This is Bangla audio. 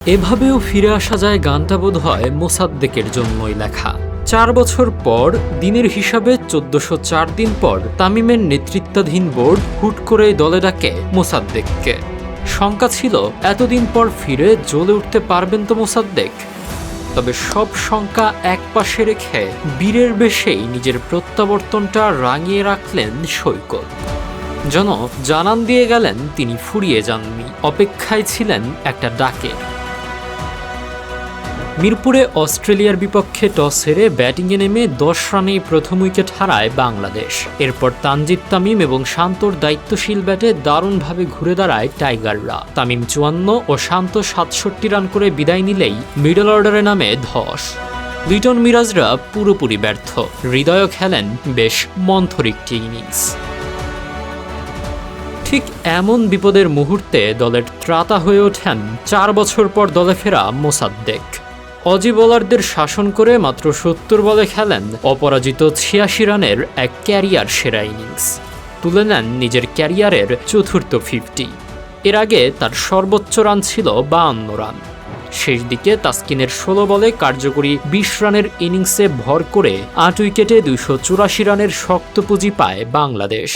এভাবেও ফিরে আসা যায় গানটা বোধহয় মোসাদ্দেকের জন্যই লেখা। ৪ বছর পর দিনের হিসাবে ১৪০৪ দিন পর তামিমের নেতৃত্বাধীন বোর্ড হুট করে দলে ডাকে মোসাদ্দেককে। শঙ্কা ছিল এতদিন পর ফিরে জ্বলে উঠতে পারবেন তো মোসাদ্দেক। তবে সব শঙ্কা একপাশে রেখে বীরের বেশেই নিজের প্রত্যাবর্তনটা রাঙিয়ে রাখলেন সৈকত। যেন জানান দিয়ে গেলেন তিনি ফুরিয়ে যাননি, অপেক্ষায় ছিলেন একটা ডাকের। মিরপুরে অস্ট্রেলিয়ার বিপক্ষে টস হেরে ব্যাটিংয়ে নেমে ১০ রানেই প্রথম উইকেট হারায় বাংলাদেশ। এরপর তানজিদ তামিম এবং শান্তর দায়িত্বশীল ব্যাটে দারুণভাবে ঘুরে দাঁড়ায় টাইগাররা। তামিম ৫৪ ও শান্ত ৬৭ রান করে বিদায় নিলেই মিডল অর্ডারে নামে ধস। লিটন মিরাজরা পুরোপুরি ব্যর্থ। হৃদয়ও খেলেন বেশ মন্থর একটি ইনিংস। ঠিক এমন বিপদের মুহূর্তে দলের ত্রাতা হয়ে ওঠেন ৪ বছর পর দলে ফেরা মোসাদ্দেক। অজি বোলারদের শাসন করে মাত্র ৭০ বলে খেলেন অপরাজিত ৮৬ রানের এক ক্যারিয়ার সেরা ইনিংস। তুলে নেন নিজের ক্যারিয়ারের চতুর্থ ৫০। এর আগে তার সর্বোচ্চ রান ছিল ৫২ রান। শেষ দিকে তাসকিনের ১৬ বলে কার্যকরী ২০ রানের ইনিংসে ভর করে ৮ উইকেটে ২৮৪ রানের শক্ত পুঁজি পায় বাংলাদেশ।